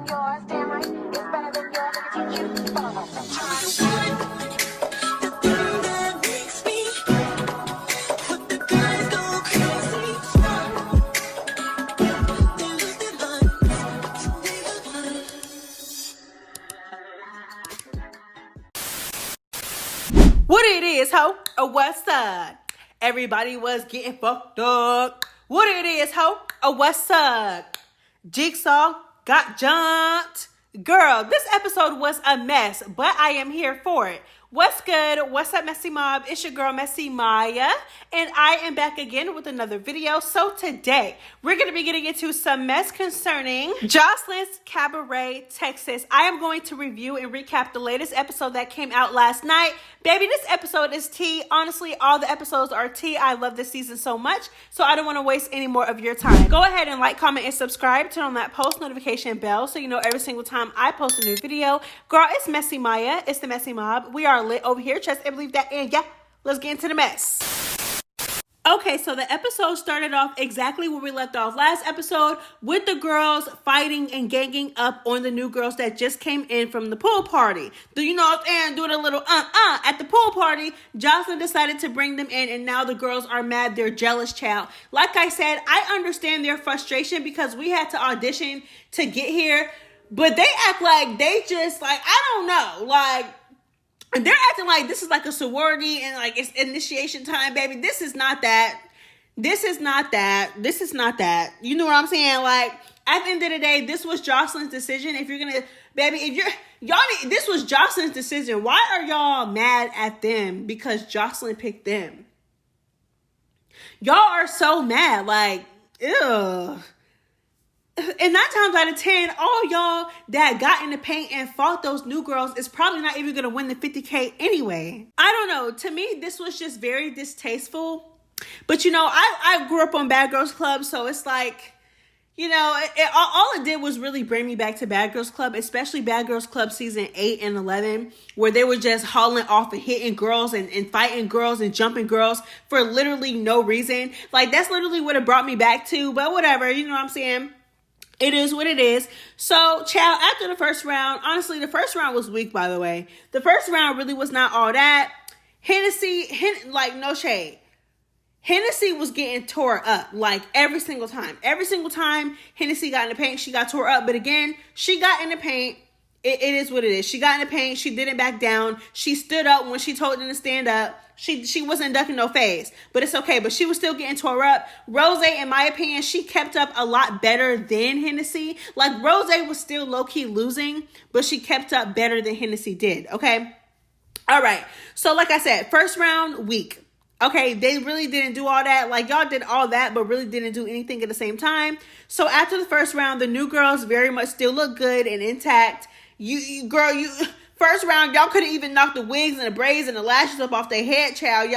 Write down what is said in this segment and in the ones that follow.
Yours, damn right, it's better than yours. I can teach you. What it is, ho? What's up? Everybody was getting fucked up. What it is, ho? What's up? Jigsaw got jumped. Girl, this episode was a mess, but I am here for it. What's good? What's up, Messy Mob? It's your girl, MessyMya, and I am back again with another video. So today, we're going to be getting into some mess concerning Joseline'S Cabaret, Texas. I am going to review and recap the latest episode that came out last night. Baby, this episode is tea. Honestly, all the episodes are tea. I love this season so much, so I don't want to waste any more of your time. Go ahead and like, comment, and subscribe. Turn on that post notification bell so you know every single time I post a new video. Girl, it's MessyMya. It's the Messy Mob. We are lit over here. Trust and believe that. And yeah, let's get into the mess. Okay, so the episode started off exactly where we left off last episode, with the girls fighting and ganging up on the new girls that just came in from the pool party. Do you know what I'm saying? Doing a little at the pool party. Jocelyn decided to bring them in, and now the girls are mad. They're jealous, child. Like I said, I understand their frustration because we had to audition to get here, but they act like they just, like, I don't know, like, they're acting like this is like a sorority and like it's initiation time, baby. This is not that. This is not that. This is not that. You know what I'm saying? Like, at the end of the day, this was Joseline's decision. If you're gonna, baby, this was Joseline's decision. Why are y'all mad at them because Jocelyn picked them? Y'all are so mad. Like, ew. And 9 times out of 10, all y'all that got in the paint and fought those new girls is probably not even going to win the 50K anyway. I don't know. To me, this was just very distasteful. But, you know, I grew up on Bad Girls Club, so it's like, you know, all it did was really bring me back to Bad Girls Club, especially Bad Girls Club season 8 and 11, where they were just hauling off and hitting girls and fighting girls and jumping girls for literally no reason. Like, that's literally what it brought me back to, but whatever, you know what I'm saying? It is what it is. So, child, after the first round, honestly, the first round was weak, by the way. The first round really was not all that. Like, no shade. Hennessy was getting tore up, like, every single time. Every single time Hennessy got in the paint, she got tore up. But again, she got in the paint. It is what it is. She got in the paint. She didn't back down. She stood up when she told them to stand up. She wasn't ducking no face, but it's okay. But she was still getting tore up. Rose, in my opinion, she kept up a lot better than Hennessy. Like, Rose was still low-key losing, but she kept up better than Hennessy did, okay? All right. So, like I said, first round, weak. Okay, they really didn't do all that. Like, y'all did all that, but really didn't do anything at the same time. So, after the first round, the new girls very much still look good and intact. First round, y'all couldn't even knock the wigs and the braids and the lashes up off their head, child.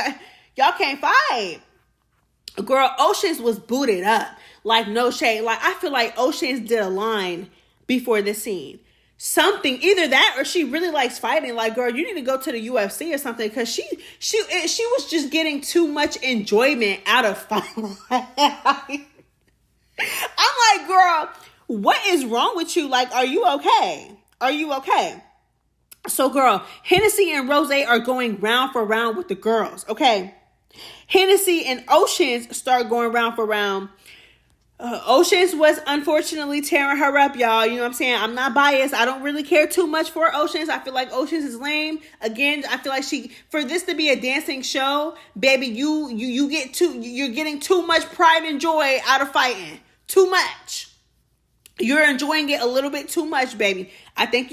Y'all can't fight. Girl, Oceans was booted up. Like, no shade. Like, I feel like Oceans did a line before this scene. Something, either that or she really likes fighting. Like, girl, you need to go to the UFC or something, because she was just getting too much enjoyment out of fighting. I'm like, girl, what is wrong with you? Like, are you okay? Are you okay? So, girl, Hennessy and Rose are going round for round with the girls, okay? Hennessy and Oceans start going round for round. Oceans was unfortunately tearing her up, y'all. You know what I'm saying? I'm not biased. I don't really care too much for Oceans. I feel like Oceans is lame. Again, I feel like for this to be a dancing show, baby, you're getting too much pride and joy out of fighting. Too much. You're enjoying it a little bit too much, baby. I think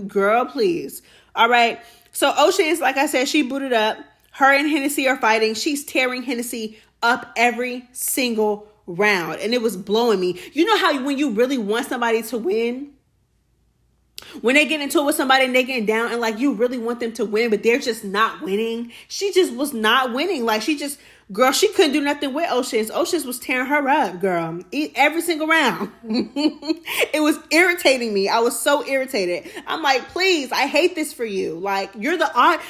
girl, please. All right. So Oceans, like I said, she booted up. Her and Hennessy are fighting. She's tearing Hennessy up every single round. And it was blowing me. You know how when you really want somebody to win? When they get into it with somebody and they get down and like you really want them to win, but they're just not winning. She just was not winning. Like, girl, she couldn't do nothing with Oceans. Oceans was tearing her up, girl. Every single round. It was irritating me. I was so irritated. I'm like, please, I hate this for you. Like, you're the odd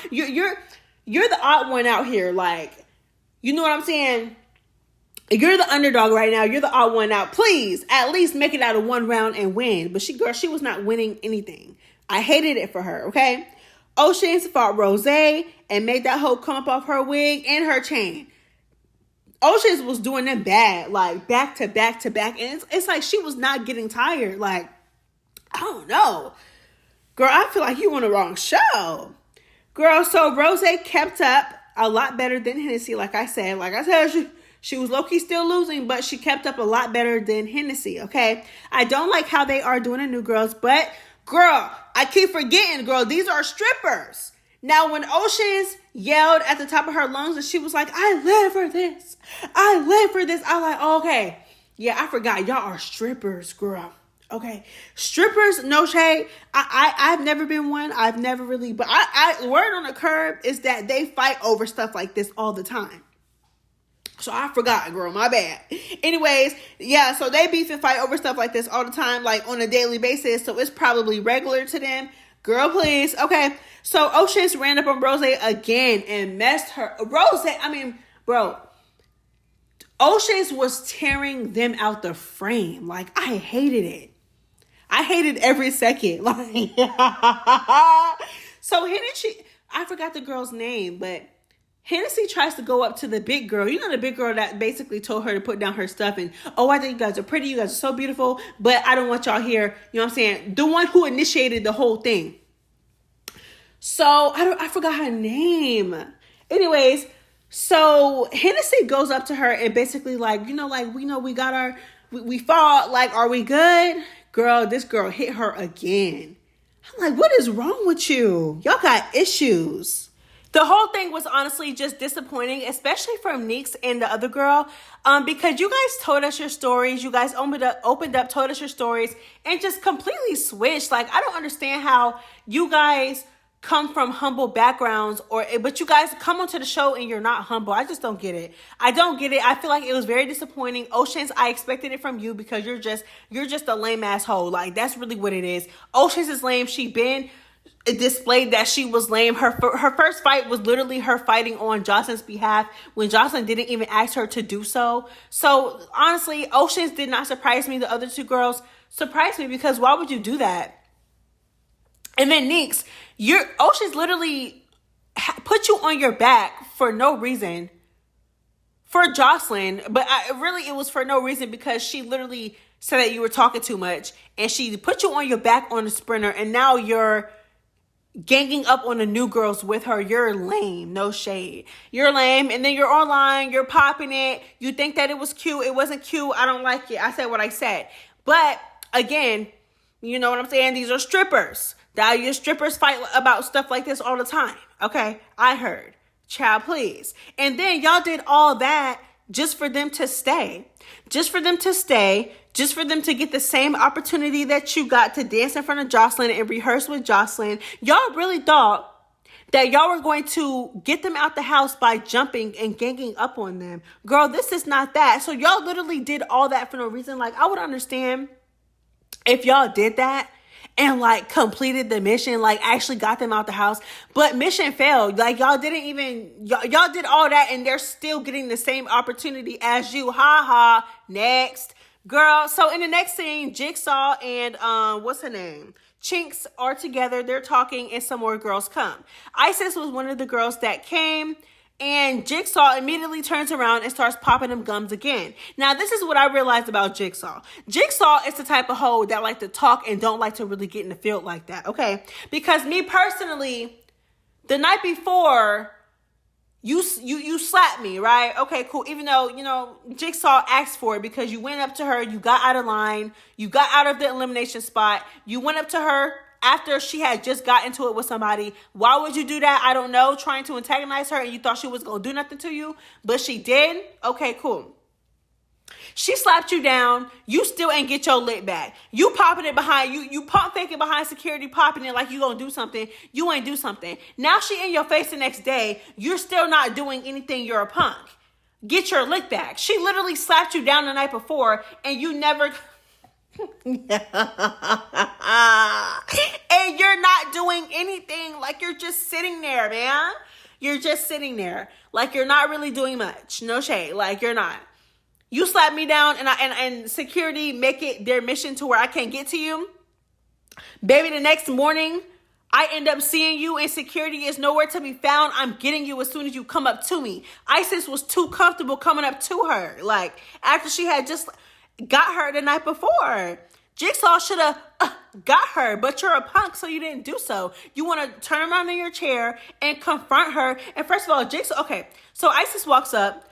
one out here. Like, you know what I'm saying? You're the underdog right now. You're the odd one out. Please, at least make it out of one round and win. But she was not winning anything. I hated it for her, okay? Oceans fought Rose and made that hoe come up off her wig and her chain. Oceans was doing them bad, like back to back to back. And it's like she was not getting tired. Like, I don't know. Girl, I feel like you on the wrong show. Girl, so Rose kept up a lot better than Hennessy, like I said. Like I said, she was low-key still losing, but she kept up a lot better than Hennessy, okay? I don't like how they are doing the new girls, but, girl, I keep forgetting, girl, these are strippers. Now, when Oceans yelled at the top of her lungs and she was like, I live for this. I live for this. I'm like, oh, okay. Yeah, I forgot. Y'all are strippers, girl. Okay. Strippers, no shade. I've never been one. I've never really, but word on the curb is that they fight over stuff like this all the time. So I forgot, girl, my bad. Anyways, yeah, so they beef and fight over stuff like this all the time, like on a daily basis. So it's probably regular to them. Girl, please. Okay. So Oceans ran up on Rose again and messed her. Bro, Oceans was tearing them out the frame. Like, I hated it. I hated every second. Like, so Hennessy, I forgot the girl's name, but Hennessy tries to go up to the big girl. You know, the big girl that basically told her to put down her stuff and, oh, I think you guys are pretty. You guys are so beautiful, but I don't want y'all here. You know what I'm saying? The one who initiated the whole thing. So I forgot her name. Anyways, so Hennessy goes up to her and basically like, we fought. Like, are we good? Girl, this girl hit her again. I'm like, what is wrong with you? Y'all got issues. The whole thing was honestly just disappointing, especially from Neeks and the other girl, because you guys told us your stories. You guys opened up, told us your stories, and just completely switched. Like, I don't understand how you guys come from humble backgrounds, but you guys come onto the show and you're not humble. I just don't get it. I don't get it. I feel like it was very disappointing. Oceans, I expected it from you because you're just a lame asshole. Like, that's really what it is. Oceans is lame. It displayed that she was lame. Her first fight was literally her fighting on Joseline's behalf when Joseline didn't even ask her to do so. So honestly, Oceans did not surprise me. The other two girls surprised me because why would you do that? And then Neeks, Oceans literally put you on your back for no reason for Joseline, but it was for no reason because she literally said that you were talking too much and she put you on your back on the sprinter and now you're ganging up on the new girls with her. You're lame. No shade. You're lame. And then you're online. You're popping it. You think that it was cute. It wasn't cute. I don't like it. I said what I said. But again, you know what I'm saying? These are strippers. Now your strippers fight about stuff like this all the time. Okay? I heard. Child, please. And then y'all did all that just for them to stay. Just for them to stay. Just for them to get the same opportunity that you got to dance in front of Joseline and rehearse with Joseline. Y'all really thought that y'all were going to get them out the house by jumping and ganging up on them. Girl, this is not that. So y'all literally did all that for no reason. Like, I would understand if y'all did that and like completed the mission, like actually got them out the house. But mission failed. Like, y'all didn't even, y'all did all that and they're still getting the same opportunity as you. Ha ha. Next. Girl, so in the next scene, Jigsaw and, what's her name? Chinks are together. They're talking and some more girls come. Isis was one of the girls that came and Jigsaw immediately turns around and starts popping them gums again. Now, this is what I realized about Jigsaw. Jigsaw is the type of hoe that like to talk and don't like to really get in the field like that, okay? Because me personally, the night before, you slapped me, right? Okay, cool. Even though, Jigsaw asked for it because you went up to her, you got out of line, you got out of the elimination spot, you went up to her after she had just got into it with somebody. Why would you do that? I don't know. Trying to antagonize her and you thought she was going to do nothing to you, but she did? Okay, cool. She slapped you down. You still ain't get your lick back. You popping it behind you pump faking behind security, popping it like you gonna do something. You ain't do something. Now she in your face the next day. You're still not doing anything. You're a punk. Get your lick back. She literally slapped you down the night before and you never and you're not doing anything. Like, you're just sitting there, man. You're just sitting there. Like, you're not really doing much. No shade. Like, you're not. You slap me down and security make it their mission to where I can't get to you. Baby, the next morning, I end up seeing you and security is nowhere to be found. I'm getting you as soon as you come up to me. Isis was too comfortable coming up to her. Like, after she had just got her the night before. Jigsaw should have got her, but you're a punk, so you didn't do so. You want to turn around in your chair and confront her. And first of all, Jigsaw, okay, so Isis walks up.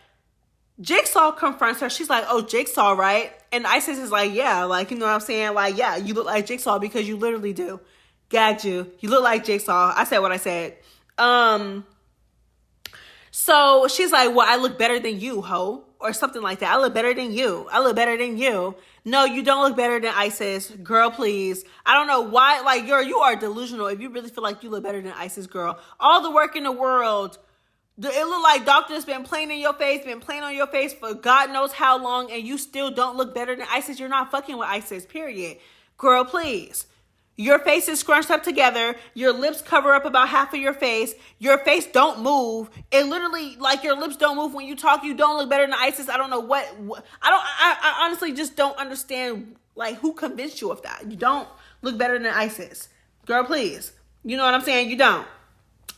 Jigsaw confronts her. She's like, oh, Jigsaw, right? And Isis is like, yeah, like, you know what I'm saying? Like, yeah, you look like Jigsaw because you literally do. Gagged you. You look like Jigsaw. I said what I said. So she's like, well, I look better than you, ho. Or something like that. I look better than you. I look better than you. No, you don't look better than Isis. Girl, please. I don't know why. Like, you are delusional if you really feel like you look better than Isis, girl. All the work in the world. It look like doctors been playing in your face, been playing on your face for God knows how long, and you still don't look better than Isis. You're not fucking with Isis, period. Girl, please. Your face is scrunched up together. Your lips cover up about half of your face. Your face don't move. It literally, like, your lips don't move when you talk. You don't look better than Isis. I don't know what I honestly just don't understand, like, who convinced you of that. You don't look better than Isis. Girl, please. You know what I'm saying? You don't.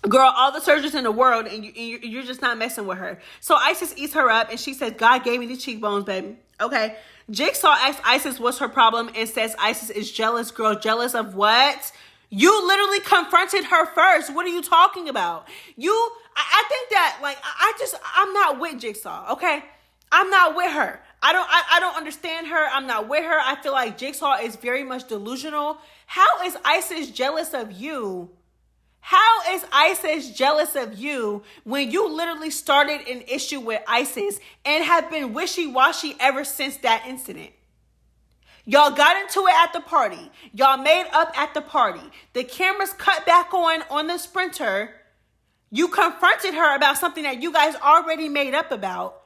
Girl, all the surgeons in the world, and you're just not messing with her. So Isis eats her up, and she says, God gave me the cheekbones, baby. Okay. Jigsaw asks Isis what's her problem and says Isis is jealous. Girl, jealous of what? You literally confronted her first. What are you talking about? I think that, like, I'm not with Jigsaw, okay? I'm not with her. I don't understand her. I'm not with her. I feel like Jigsaw is very much delusional. How is Isis jealous of you? How is Isis jealous of you when you literally started an issue with Isis and have been wishy-washy ever since that incident? Y'all got into it at the party. Y'all made up at the party. The cameras cut back on the Sprinter. You confronted her about something that you guys already made up about.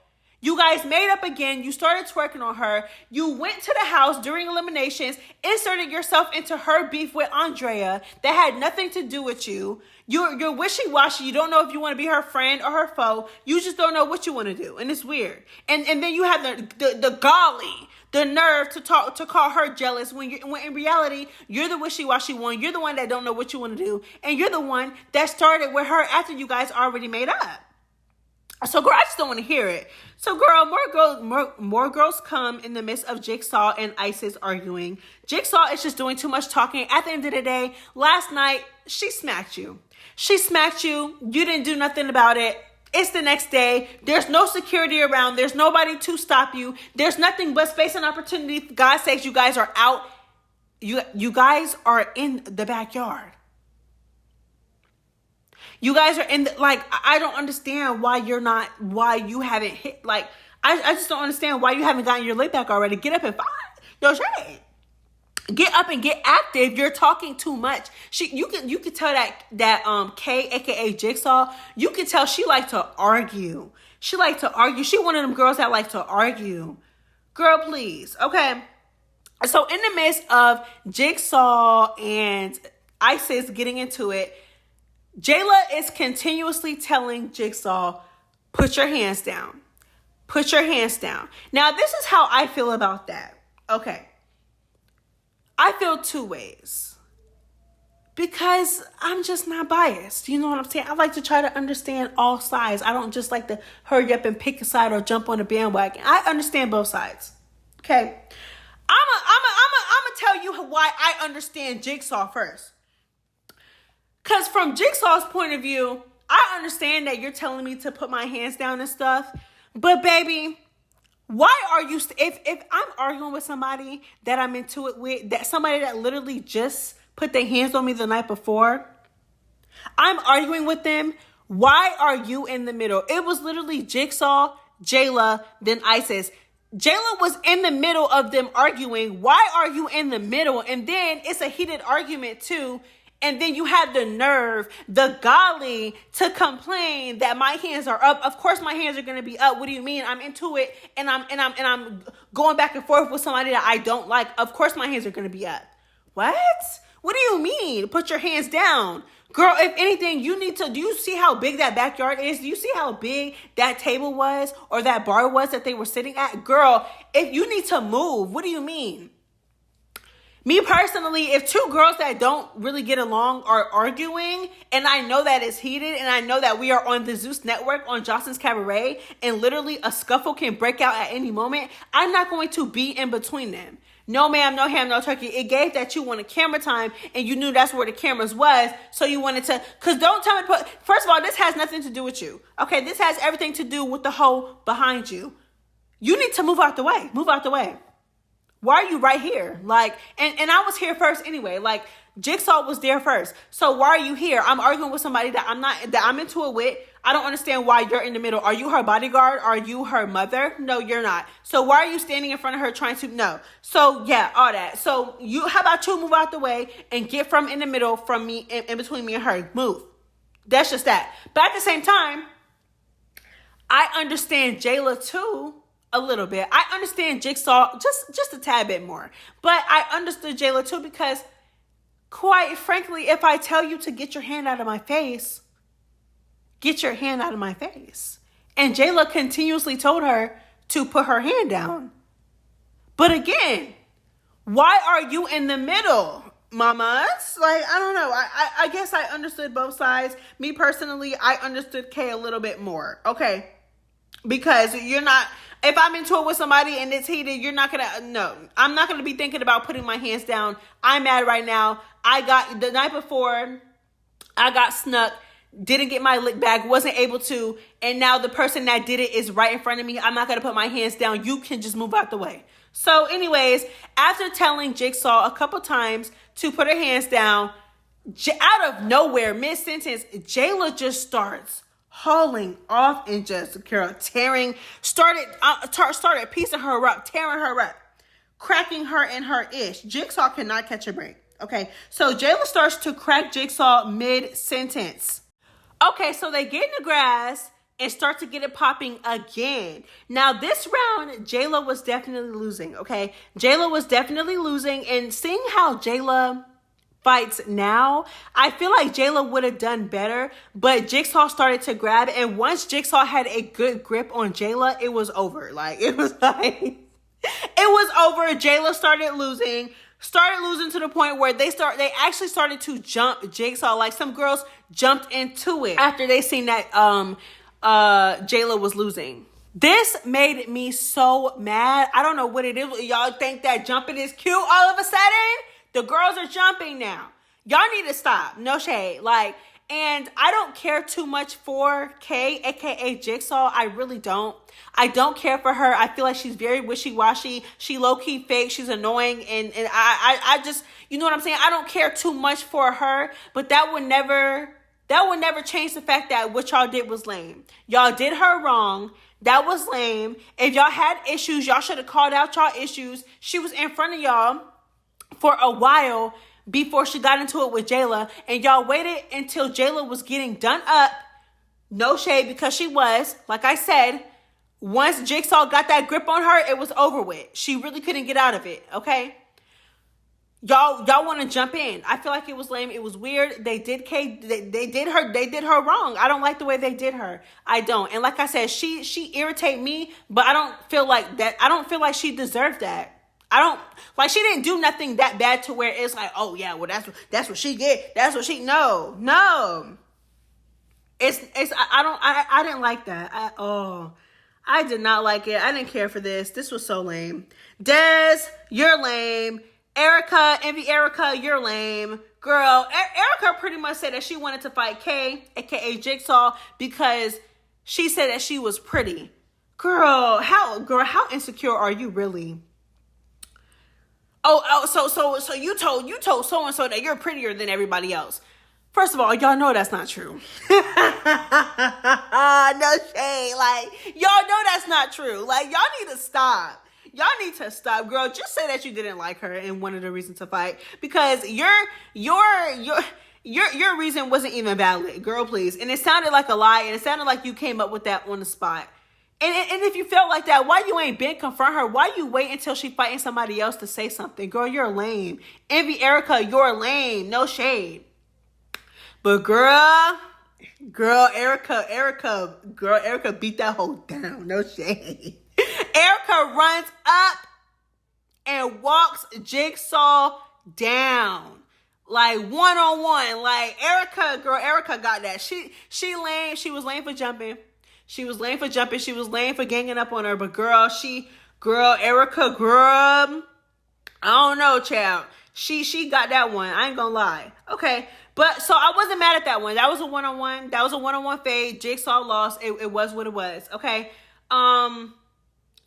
You guys made up again. You started twerking on her. You went to the house during eliminations, inserted yourself into her beef with Andrea that had nothing to do with you. You're wishy-washy. You don't know if you want to be her friend or her foe. You just don't know what you want to do. And it's weird. And then you have the golly, the nerve to call her jealous when in reality, you're the wishy-washy one. You're the one that don't know what you want to do. And you're the one that started with her after you guys already made up. So, girl, I just don't want to hear it. So, girl, more girls come in the midst of Jigsaw and Isis arguing. Jigsaw is just doing too much talking. At the end of the day, last night, she smacked you. She smacked you. You didn't do nothing about it. It's the next day. There's no security around. There's nobody to stop you. There's nothing but space and opportunity. For God's sakes, you guys are out. You guys are in the backyard. You guys are in the, like, I don't understand why you haven't hit, like, I just don't understand why you haven't gotten your leg back already. Get up and fight. Yo, Shay, get up and get active. You're talking too much. You can tell that Kay, aka Jigsaw, you can tell she like to argue. She like to argue. She one of them girls that like to argue. Girl, please. Okay. So in the midst of Jigsaw and Isis getting into it, Jayla is continuously telling Jigsaw, put your hands down. Put your hands down. Now, this is how I feel about that. Okay. I feel two ways. Because I'm just not biased. You know what I'm saying? I like to try to understand all sides. I don't just like to hurry up and pick a side or jump on a bandwagon. I understand both sides. Okay. I'm gonna tell you why I understand Jigsaw first. Because from Jigsaw's point of view, I understand that you're telling me to put my hands down and stuff. But baby, why are you, if I'm arguing with somebody that I'm into it with, that somebody that literally just put their hands on me the night before, I'm arguing with them, why are you in the middle? It was literally Jigsaw, Jayla, then Isis. Jayla was in the middle of them arguing. Why are you in the middle? And then it's a heated argument too. And then you have the nerve, the golly, to complain that my hands are up. Of course, my hands are going to be up. What do you mean? I'm into it, and I'm going back and forth with somebody that I don't like. Of course, my hands are going to be up. What? What do you mean? Put your hands down. Girl, if anything, do you see how big that backyard is? Do you see how big that table was or that bar was that they were sitting at? Girl, if you need to move, what do you mean? Me personally, if two girls that don't really get along are arguing, and I know that it's heated, and I know that we are on the Zeus network on Joseline'S Cabaret, and literally a scuffle can break out at any moment, I'm not going to be in between them. No ma'am, no ham, no turkey. It gave that you wanted camera time, and you knew that's where the cameras was, so you wanted to, because don't tell me, first of all, this has nothing to do with you. Okay, this has everything to do with the hoe behind you. You need to move out the way. Move out the way. Why are you right here? Like, and I was here first anyway. Like, Jigsaw was there first. So why are you here? I'm arguing with somebody that I'm into it with. I don't understand why you're in the middle. Are you her bodyguard? Are you her mother? No, you're not. So why are you standing in front of her trying to, no. So yeah, all that. So how about you move out the way and get from in the middle from me, in between me and her. Move. That's just that. But at the same time, I understand Jayla too. A little bit. I understand Jigsaw just a tad bit more. But I understood Jayla too because, quite frankly, if I tell you to get your hand out of my face, get your hand out of my face. And Jayla continuously told her to put her hand down. But again, why are you in the middle, mamas? Like, I don't know. I guess I understood both sides. Me personally, I understood Kay a little bit more. Okay. Because you're not... If I'm into it with somebody and it's heated, you're not going to, no, I'm not going to be thinking about putting my hands down. I'm mad right now. The night before, I got snuck, didn't get my lick back, wasn't able to, and now the person that did it is right in front of me. I'm not going to put my hands down. You can just move out the way. So anyways, after telling Jigsaw a couple times to put her hands down, out of nowhere, mid-sentence, Jayla just starts hauling off and just, girl, started piecing her up, tearing her up, cracking her in her ish. Jigsaw cannot catch a break. Okay, so Jayla starts to crack Jigsaw mid-sentence. Okay, so they get in the grass and start to get it popping again. Now, this round, Jayla was definitely losing, okay? Jayla was definitely losing, and seeing how Jayla fights now, I feel like Jayla would have done better, but Jigsaw started to grab, and once Jigsaw had a good grip on Jayla, it was over. Like, it was over. Jayla started losing to the point where they actually started to jump Jigsaw. Like, some girls jumped into it after they seen that Jayla was losing. This made me so mad. I don't know what it is. Y'all think that jumping is cute all of a sudden? The girls are jumping now. Y'all need to stop. No shade. Like, and I don't care too much for Kay, aka Jigsaw. I really don't. I don't care for her. I feel like she's very wishy-washy. She low-key fake. She's annoying. And I just, you know what I'm saying? I don't care too much for her. But that would never change the fact that what y'all did was lame. Y'all did her wrong. That was lame. If y'all had issues, y'all should have called out y'all issues. She was in front of y'all for a while before she got into it with Jayla, and y'all waited until Jayla was getting done up. No shade, because she was, like I said, once Jigsaw got that grip on her, it was over with. She really couldn't get out of it, okay? Y'all want to jump in. I feel like it was lame. It was weird. They did her wrong. I don't like the way they did her. I don't. And like I said, she irritate me, but I don't feel like that. I don't feel like she deserved that. She didn't do nothing that bad to where it's like, oh yeah, well that's what she get. That's what she, no. I didn't like that. I did not like it. I didn't care for this. This was so lame. Des, you're lame. Envy Erica, you're lame. Girl, Erica pretty much said that she wanted to fight Kay, aka Jigsaw, because she said that she was pretty. Girl, how insecure are you really? So you told so-and-so that you're prettier than everybody else. First of all, y'all know that's not true. No shade. Like, y'all know that's not true. Like, y'all need to stop. Girl. Just say that you didn't like her and wanted a reason to fight, because your reason wasn't even valid, girl, please. And it sounded like a lie, and it sounded like you came up with that on the spot. And if you felt like that, why you ain't been confront her? Why you wait until she fighting somebody else to say something? Girl, you're lame. Envy Erica, you're lame. No shade. But girl, Erica beat that hoe down. No shade. Erica runs up and walks Jigsaw down. Like one-on-one. Like Erica got that. She lame. She was lame for jumping. She was lame for ganging up on her. But Erica, I don't know, child. She got that one. I ain't gonna lie. Okay. But so I wasn't mad at that one. That was a one-on-one. That was a one-on-one fade. Jigsaw lost. It was what it was. Okay.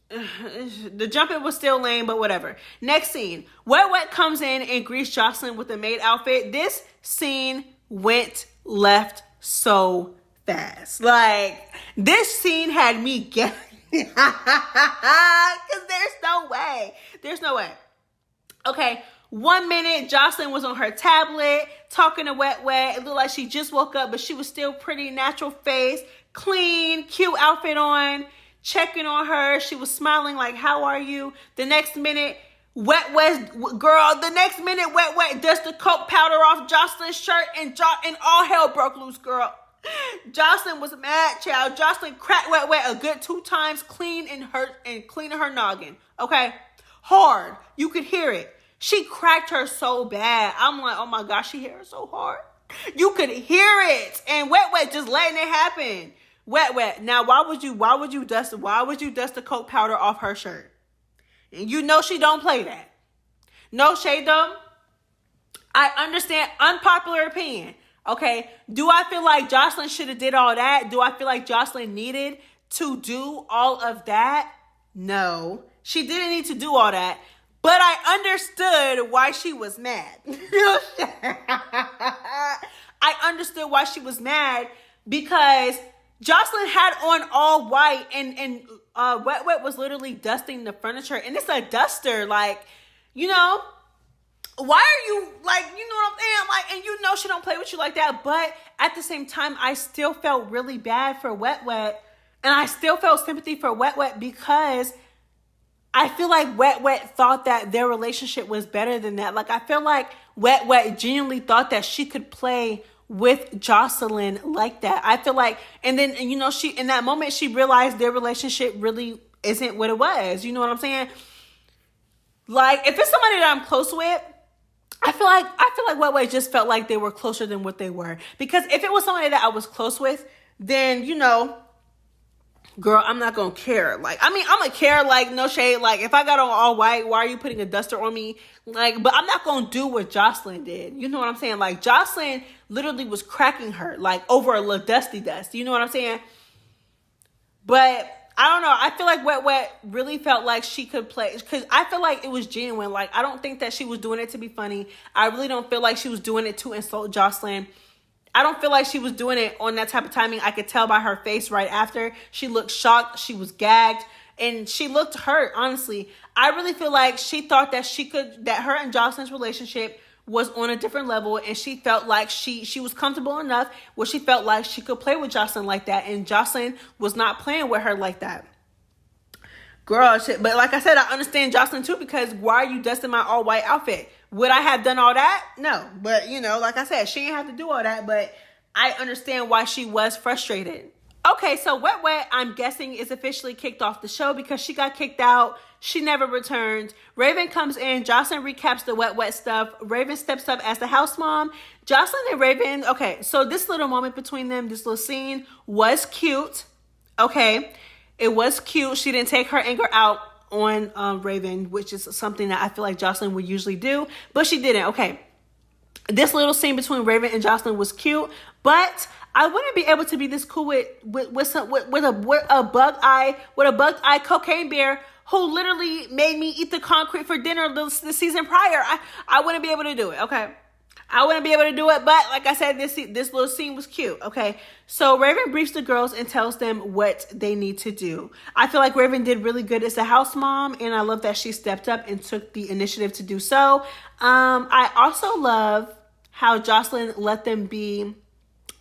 The jumping was still lame, but whatever. Next scene. Wetwet comes in and greets Jocelyn with a maid outfit. This scene went left so fast. Like, this scene had me guessing. Because there's no way. Okay. 1 minute, Jocelyn was on her tablet, talking to Wetwet. It looked like she just woke up, but she was still pretty, natural face, clean, cute outfit on, checking on her. She was smiling like, how are you? The next minute, Wetwet does the coke powder off Jocelyn's shirt and all hell broke loose, girl. Jocelyn was mad, child. Jocelyn cracked Wetwet a good 2 times, cleaning her noggin. Okay? Hard. You could hear it. She cracked her so bad. I'm like, oh my gosh, she hit her so hard. You could hear it. And Wetwet just letting it happen. Wetwet. Now, why would you dust the coke powder off her shirt? And you know she don't play that. No shade though. I understand unpopular opinion. Okay. Do I feel like Jocelyn should have did all that? Do I feel like Jocelyn needed to do all of that? No. She didn't need to do all that. But I understood why she was mad. I understood why she was mad because Jocelyn had on all white and Wetwet was literally dusting the furniture. And it's a duster. Like, you know, why are you, like, you know what I'm saying? Like, and you know she don't play with you like that. But at the same time, I still felt really bad for Wetwet. And I still felt sympathy for Wetwet because I feel like Wetwet thought that their relationship was better than that. Like, I feel like Wetwet genuinely thought that she could play with Jocelyn like that. I feel like, and then, you know, she, in that moment, she realized their relationship really isn't what it was. You know what I'm saying? Like, if it's somebody that I'm close with, I feel like Wetwet just felt like they were closer than what they were. Because if it was somebody that I was close with, then, you know, girl, I'm not gonna care. Like, I mean, I'm gonna care, like, no shade. Like, if I got on all white, why are you putting a duster on me? Like, but I'm not gonna do what Jocelyn did. You know what I'm saying? Like, Jocelyn literally was cracking her, like, over a little dusty dust. You know what I'm saying? But I don't know. I feel like Wetwet really felt like she could play, because I feel like it was genuine. Like, I don't think that she was doing it to be funny. I really don't feel like she was doing it to insult Jocelyn. I don't feel like she was doing it on that type of timing. I could tell by her face right after. She looked shocked. She was gagged. And she looked hurt, honestly. I really feel like she thought that that her and Jocelyn's relationship was on a different level. And she felt like she was comfortable enough where she felt like she could play with Jocelyn like that. And Jocelyn was not playing with her like that. Girl, shit. But like I said, I understand Jocelyn too, because why are you dusting my all white outfit? Would I have done all that? No. But, you know, like I said, she didn't have to do all that. But I understand why she was frustrated. Okay, so Wetwet, I'm guessing, is officially kicked off the show because she got kicked out. She never returned. Raven comes in. Jocelyn recaps the Wetwet stuff. Raven steps up as the house mom. Jocelyn and Raven, okay, so this little moment between them, this little scene was cute. Okay, it was cute. She didn't take her anger out on Raven, which is something that I feel like Jocelyn would usually do, but she didn't. Okay, this little scene between Raven and Jocelyn was cute, but I wouldn't be able to be this cool with a bug-eyed cocaine bear who literally made me eat the concrete for dinner the season prior. I wouldn't be able to do it. Okay, I wouldn't be able to do it, but like I said, this little scene was cute. Okay, so Raven briefs the girls and tells them what they need to do. I feel like Raven did really good as a house mom, and I love that she stepped up and took the initiative to do so. I also love how Jocelyn let them be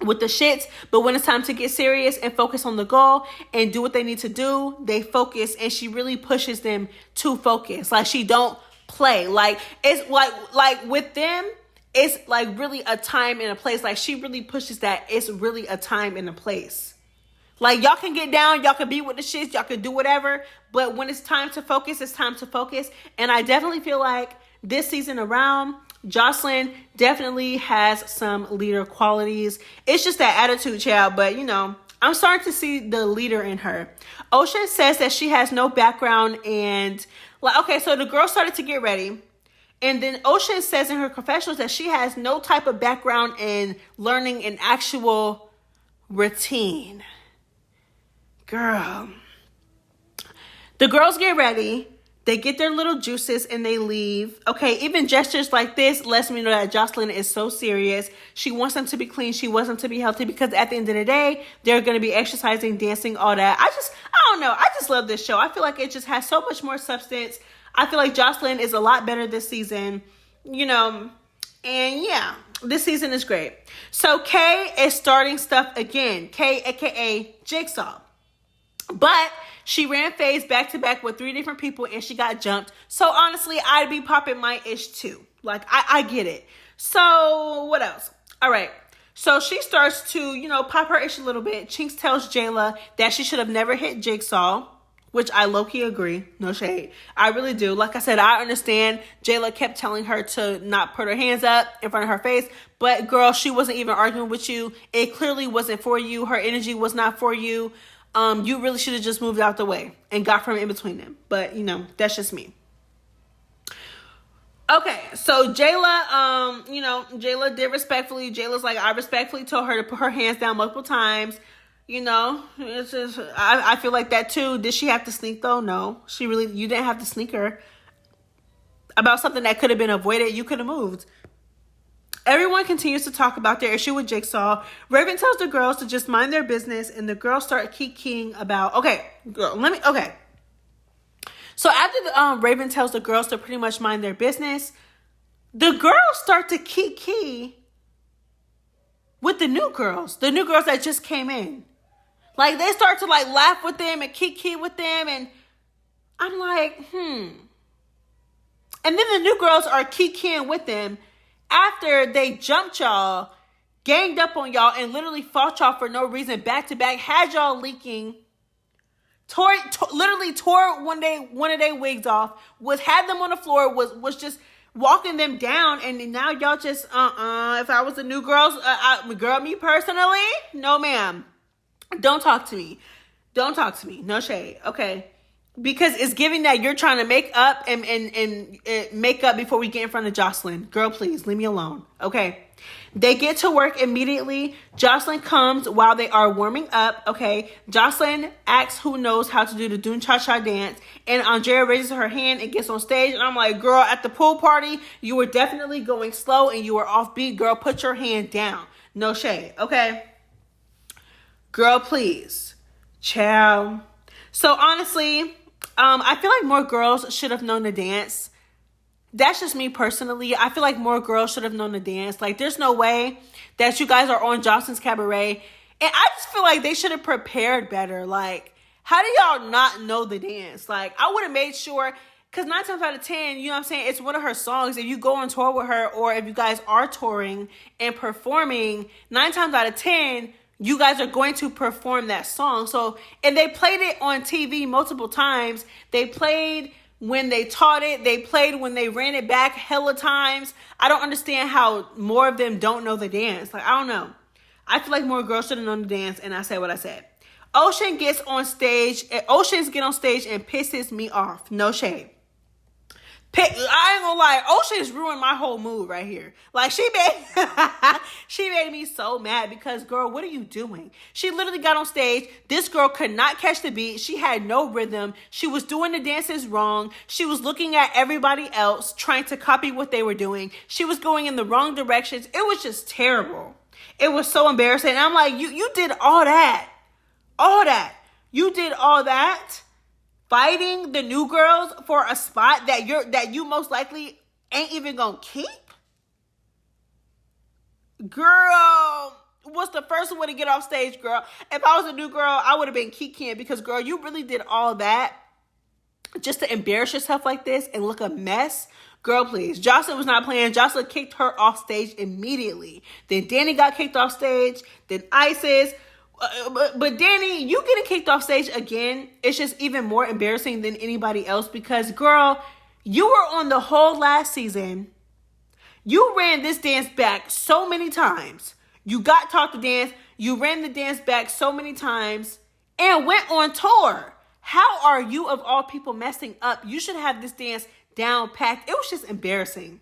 with the shits, but when it's time to get serious and focus on the goal and do what they need to do, they focus, and she really pushes them to focus. Like, she don't play. Like, it's like with them, it's like really a time and a place. Like, she really pushes that it's really a time and a place. Like, y'all can get down, y'all can be with the shits, y'all can do whatever, but when it's time to focus, it's time to focus. And I definitely feel like this season around, Joseline definitely has some leader qualities. It's just that attitude, child, but I'm starting to see the leader in her. Ocean says that she has no background, and like, okay, so the girl started to get ready. And then Ocean says in her confessionals that she has no type of background in learning an actual routine. Girl. The girls get ready. They get their little juices and they leave. Okay, even gestures like this lets me know that Joseline is so serious. She wants them to be clean. She wants them to be healthy, because at the end of the day, they're going to be exercising, dancing, all that. I don't know. I just love this show. I feel like it just has so much more substance. I feel like Joseline is a lot better this season, and yeah, this season is great. So Kay is starting stuff again. Kay, aka Jigsaw. But she ran phase back to back with 3 different people and she got jumped. So honestly, I'd be popping my ish too. Like, I get it. So what else? All right. So she starts to, pop her ish a little bit. Chinks tells Jayla that she should have never hit Jigsaw, which I low-key agree. No shade. I really do. Like I said, I understand Jayla kept telling her to not put her hands up in front of her face. But girl, she wasn't even arguing with you. It clearly wasn't for you. Her energy was not for you. You really should have just moved out the way and got from in between them. But, that's just me. Okay, so Jayla, Jayla did respectfully. Jayla's like, I respectfully told her to put her hands down multiple times. It's just, I feel like that too. Did she have to sneak though? No, you didn't have to sneak her. About something that could have been avoided, you could have moved. Everyone continues to talk about their issue with Jigsaw. Raven tells the girls to just mind their business, and the girls start kikiing about, okay. So after Raven tells the girls to pretty much mind their business, the girls start to kiki with the new girls that just came in. Like, they start to like laugh with them and kiki with them, and I'm like, And then the new girls are kikiing with them after they jumped y'all, ganged up on y'all, and literally fought y'all for no reason, back to back, had y'all leaking, literally tore one of their wigs off, had them on the floor, was just walking them down, and now y'all just, if I was the new girls, me personally, no ma'am. Don't talk to me. No shade, okay? Because it's giving that you're trying to make up and make up before we get in front of Joseline. Girl, please, leave me alone. Okay. They get to work immediately. Joseline comes while they are warming up. Okay. Joseline asks who knows how to do the Doom Cha Cha dance. And Andrea raises her hand and gets on stage. And I'm like, girl, at the pool party, you were definitely going slow and you were offbeat. Girl, put your hand down. No shade. Okay. Girl, please. Ciao. So honestly, I feel like more girls should have known to dance. That's just me personally. I feel like more girls should have known to dance. Like, there's no way that you guys are on Joseline's Cabaret. And I just feel like they should have prepared better. Like, how do y'all not know the dance? Like, I would have made sure, because 9 times out of 10, you know what I'm saying, it's one of her songs. If you go on tour with her, or if you guys are touring and performing, 9 times out of 10, you guys are going to perform that song. So, and they played it on TV multiple times. They played when they taught it. They played when they ran it back hella times. I don't understand how more of them don't know the dance. Like, I don't know. I feel like more girls should have known the dance, and I said what I said. Oceans get on stage and pisses me off. No shade. I ain't gonna lie, Ocean's ruined my whole mood right here. Like, she made me so mad because, girl, what are you doing? She literally got on stage. This girl could not catch the beat. She had no rhythm. She was doing the dances wrong. She was looking at everybody else, trying to copy what they were doing. She was going in the wrong directions. It was just terrible. It was so embarrassing. And I'm like, you did all that. You did all that. Fighting the new girls for a spot that you most likely ain't even gonna keep? Girl, was the first one to get off stage, girl. If I was a new girl, I would have been kikiing because, girl, you really did all that just to embarrass yourself like this and look a mess. Girl, please. Joseline was not playing. Joseline kicked her off stage immediately. Then Danny got kicked off stage. Then Isis. But Danny, you getting kicked off stage again, it's just even more embarrassing than anybody else because, girl, you were on the whole last season. You ran this dance back so many times. You got taught to dance. You ran the dance back so many times and went on tour. How are you, of all people, messing up? You should have this dance down packed. It was just embarrassing.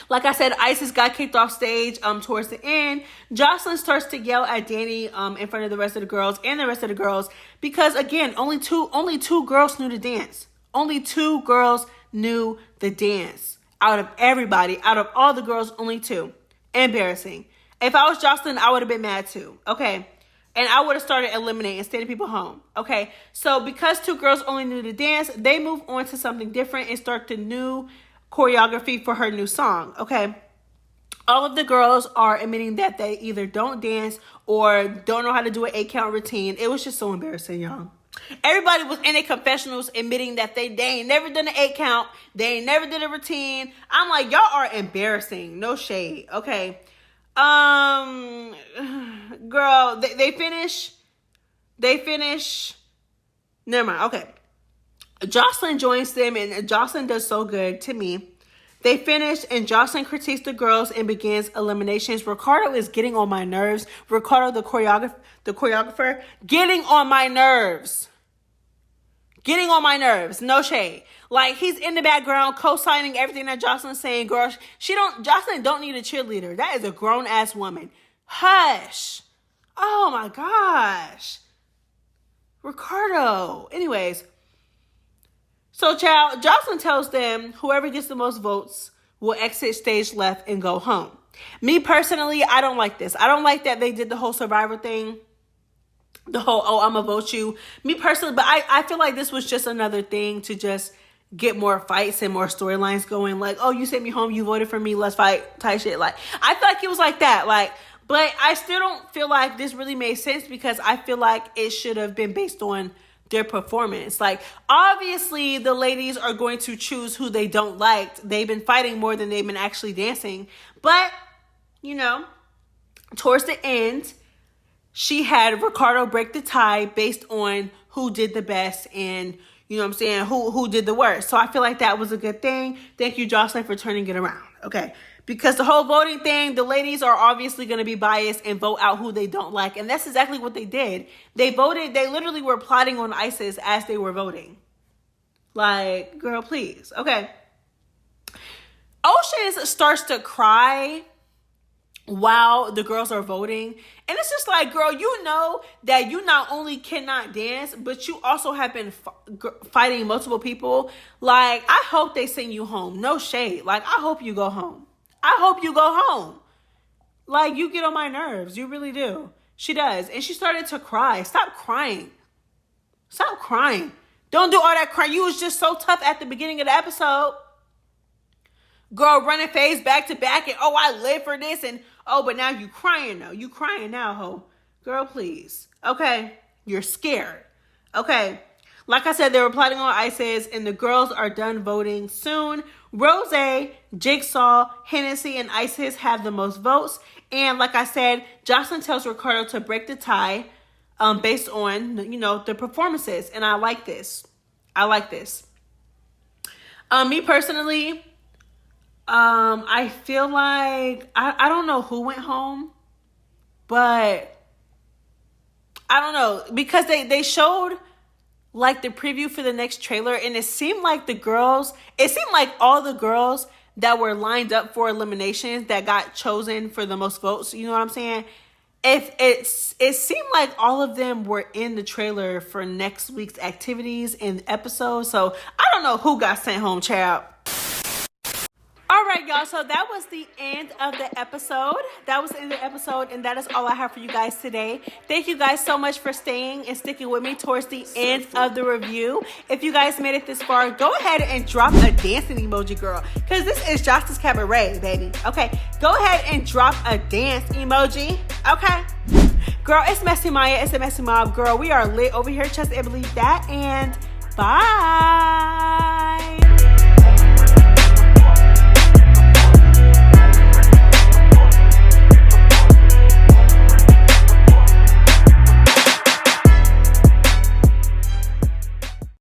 Like I said, Isis got kicked off stage towards the end. Joseline starts to yell at Danny in front of the rest of the girls and the rest of the girls because, again, only two girls knew the dance. Only 2 girls knew the dance. Out of everybody, out of all the girls, only 2. Embarrassing. If I was Joseline, I would have been mad too. Okay. And I would have started eliminating, sending people home. Okay. So because 2 girls only knew the dance, they move on to something different and start the new choreography for her new song. Okay. All of the girls are admitting that they either don't dance or don't know how to do an 8-count routine. It was just so embarrassing, y'all. Everybody was in their confessionals admitting that they ain't never done an 8-count. They ain't never did a routine. I'm like, y'all are embarrassing. No shade. Okay. Girl, they finish. Never mind. Okay. Joseline joins them and Joseline does so good to me. They finish and Joseline critiques the girls and begins eliminations. Ricardo is getting on my nerves. Ricardo, the choreographer, getting on my nerves. Getting on my nerves. No shade. Like, he's in the background co-signing everything that Joseline's saying. Girl, Joseline don't need a cheerleader. That is a grown-ass woman. Hush. Oh my gosh. Ricardo. Anyways. So, child, Joseline tells them whoever gets the most votes will exit stage left and go home. Me, personally, I don't like this. I don't like that they did the whole Survivor thing. The whole, oh, I'm going to vote you. Me, personally, but I feel like this was just another thing to just get more fights and more storylines going. Like, oh, you sent me home, you voted for me, let's fight type shit. Like, I feel like it was like that. Like, but I still don't feel like this really made sense because I feel like it should have been based on their performance. Like, obviously the ladies are going to choose who they don't like. They've been fighting more than they've been actually dancing. But, you know, towards the end, she had Ricardo break the tie based on who did the best and, you know what I'm saying, who did the worst. So I feel like that was a good thing. Thank you, Joseline, for turning it around. Okay. Because the whole voting thing, the ladies are obviously going to be biased and vote out who they don't like. And that's exactly what they did. They voted. They literally were plotting on Isis as they were voting. Like, girl, please. Okay. Oceans starts to cry while the girls are voting. And it's just like, girl, you know that you not only cannot dance, but you also have been fighting multiple people. Like, I hope they send you home. No shade. Like, I hope you go home. I hope you go home. Like, you get on my nerves. You really do. She does. And she started to cry. Stop crying. Stop crying. Don't do all that crying. You was just so tough at the beginning of the episode. Girl, running face back to back and, oh, I live for this. And, oh, but now you crying though. You crying now, ho. Girl, please. Okay. You're scared. Okay. Like I said, they were plotting on Isis and the girls are done voting soon. Rose, Jigsaw, Hennessy, and Isis have the most votes. And like I said, Joseline tells Ricardo to break the tie based on, you know, the performances. And I like this. I like this. Me personally, I feel like, I don't know who went home, but I don't know. Because they showed like the preview for the next trailer and it seemed like all the girls that were lined up for eliminations that got chosen for the most votes, you know what I'm saying? It seemed like all of them were in the trailer for next week's activities and episodes. So I don't know who got sent home, child. All right, y'all. y'all, so that was the end of the episode. And that is all I have for you guys today. Thank you guys so much for staying and sticking with me towards the end of the review. If you guys made it this far, go ahead and drop a dancing emoji, girl, because this is Joseline'S Cabaret, baby. Okay, go ahead and drop a dance emoji. Okay, girl, it's MessyMya. It's a Messy Mob, girl. We are lit over here. Trust and believe that. And bye.